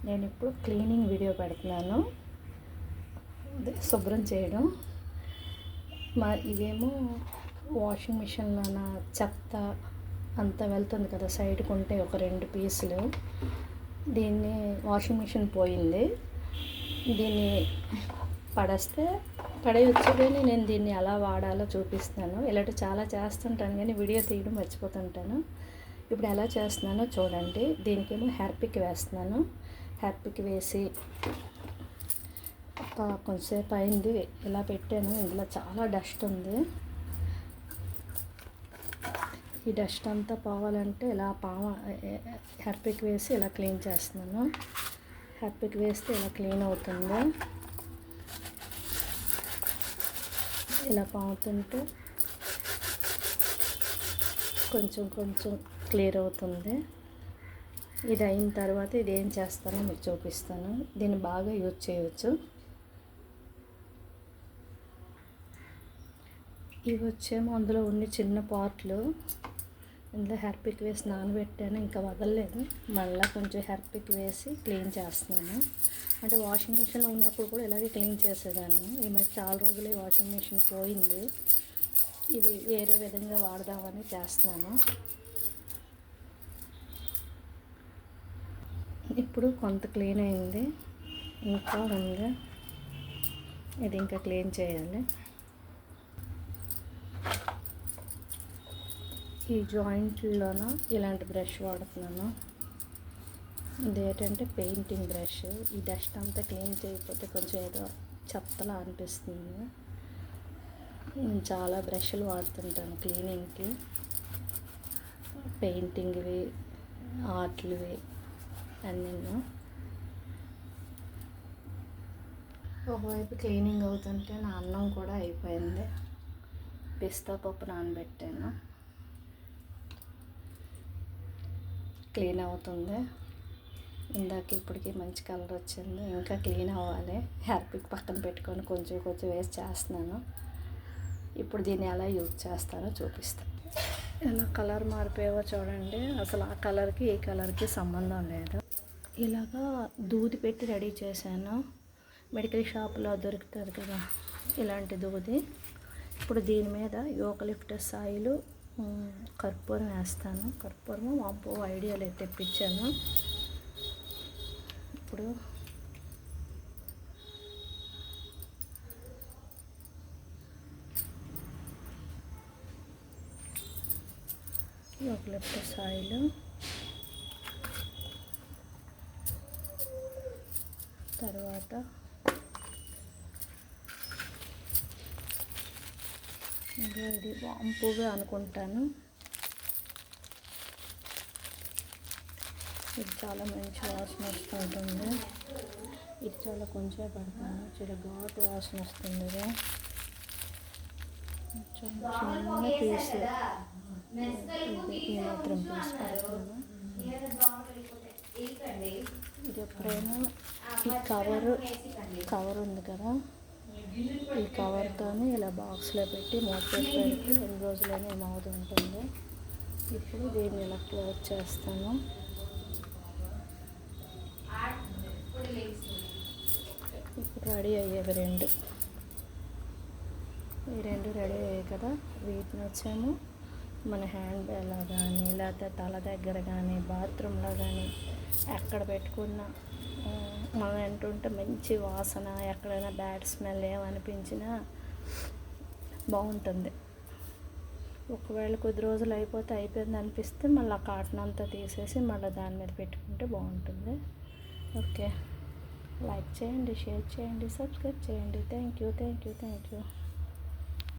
నేను ఇప్పుడు cleaning video పెడుతున్నాను, శుభ్రం చేయడం. ఇవేమో వాషింగ్ మిషన్లోన చెత్త అంతా వెళ్తుంది కదా, సైడ్కి ఉంటే ఒక 2 పీసులు. దీన్ని వాషింగ్ మిషన్ పోయింది, దీన్ని పడేయచ్చు, కానీ నేను దీన్ని ఎలా వాడాలో చూపిస్తాను. ఇలాంటి చాలా చేస్తుంటాను కానీ వీడియో తీయడం మర్చిపోతుంటాను. ఇప్పుడు ఎలా చేస్తున్నానో చూడండి. దీనికేమో హార్పిక్ వేస్తున్నాను. హార్పిక్ వేసి కొంచెంసేపు అయింది, ఇలా పెట్టాను. ఇందులో చాలా డస్ట్ ఉంది. ఈ డస్ట్ అంతా పోవాలంటే ఇలా హార్పిక్ వేసి ఇలా క్లీన్ చేస్తున్నాను. హార్పిక్ వేస్తే ఇలా క్లీన్ అవుతుంది. ఇలా పాముతుంటే కొంచెం కొంచెం క్లియర్ అవుతుంది. ఇది అయిన తర్వాత ఇది ఏం చేస్తానో మీకు చూపిస్తాను. దీన్ని బాగా యూజ్ చేయవచ్చు. ఇవి వచ్చేమో అందులో ఉండి చిన్న పార్ట్లు. ఇందులో హార్పిక్ వేసి నానబెట్టాను, ఇంకా వదలలేదు. మళ్ళీ కొంచెం హార్పిక్ వేసి క్లీన్ చేస్తున్నాను. అంటే వాషింగ్ మిషన్లో ఉన్నప్పుడు కూడా ఇలాగే క్లీన్ చేసేదాన్ని. ఈ మధ్య చాలా రోజులే వాషింగ్ మిషన్ పోయింది. ఇది వేరే విధంగా వాడదామని చేస్తున్నాను. ఇప్పుడు కొంత క్లీన్ అయింది, ఇంకా ఉంది. ఇది ఇంకా క్లీన్ చేయాలి. ఈ జాయింట్లోన ఇలాంటి బ్రష్ వాడుతున్నాను. ఇది ఏంటంటే పెయింటింగ్ బ్రష్. ఈ డస్ట్ అంతా క్లీన్ చేయకపోతే కొంచెం ఏదో చెత్తలా అనిపిస్తుంది. నేను చాలా బ్రష్లు వాడుతుంటాను క్లీనింగ్కి, పెయింటింగ్వి, ఆర్ట్లువి అన్నీ. ఒకవైపు క్లీనింగ్ అవుతుంటే నా అన్నం కూడా అయిపోయింది. పిస్తా పప్పు నానబెట్టాను, క్లీన్ అవుతుంది. ఇందాక ఇప్పటికీ మంచి కలర్ వచ్చింది, ఇంకా క్లీన్ అవ్వాలి. హార్పిక్ పక్కన పెట్టుకొని కొంచెం కొంచెం వేసి చేస్తున్నాను. ఇప్పుడు దీన్ని ఎలా యూజ్ చేస్తానో చూపిస్తాను. ఎలా కలర్ మారిపోయావో చూడండి. అసలు ఆ కలర్కి ఈ కలర్కి సంబంధం లేదు. ఇలాగా దూది పెట్టి రెడీ చేశాను. మెడికల్ షాప్లో దొరుకుతుంది కదా ఇలాంటి దూది. ఇప్పుడు దీని మీద యూకలిప్టస్ ఆయిల్, కర్పూరం వేస్తాను. కర్పూరము వాంపో ఐడియాలో తెప్పించాను. ఇప్పుడు యూకలిప్టస్ ఆయిల్, తర్వాత ఇది వాంపుగా అనుకుంటాను. ఇది చాలా మంచి వాసన వస్తుంటుంది. ఇది చాలా కొంచెం పడతాను, చాలా ఘాటు వాసన వస్తుంది. చిన్న పీస్, ఈ మాత్రం పీస్ పడుతుంది. ఇది ఎప్పుడైనా ఈ కవర్ ఉంది కదా, ఈ కవర్తో ఇలా బాక్స్లో పెట్టి మూత పెట్టి 2 రోజులైనా ఏమవుతుంటుంది. ఇప్పుడు దీన్ని ఇలా క్లోజ్ చేస్తాను. ఇప్పుడు రెడీ అయ్యేవి 2. ఈ 2 రెడీ అయ్యాయి కదా, వీటిని వచ్చేమో మన హ్యాండ్ బ్యాగ్లో కానీ, లేకపోతే తల దగ్గర కానీ, బాత్రూంలో కానీ ఎక్కడ పెట్టుకున్నా మనం ఏంటంటే మంచి వాసన, ఎక్కడైనా బ్యాడ్ స్మెల్ ఏమనిపించినా బాగుంటుంది. ఒకవేళ కొద్ది రోజులు అయిపోయింది అనిపిస్తే మళ్ళీ ఆ కాటన్ అంతా తీసేసి మళ్ళీ దాని మీద పెట్టుకుంటే బాగుంటుంది. ఓకే, లైక్ చేయండి, షేర్ చేయండి, సబ్స్క్రైబ్ చేయండి. Thank you.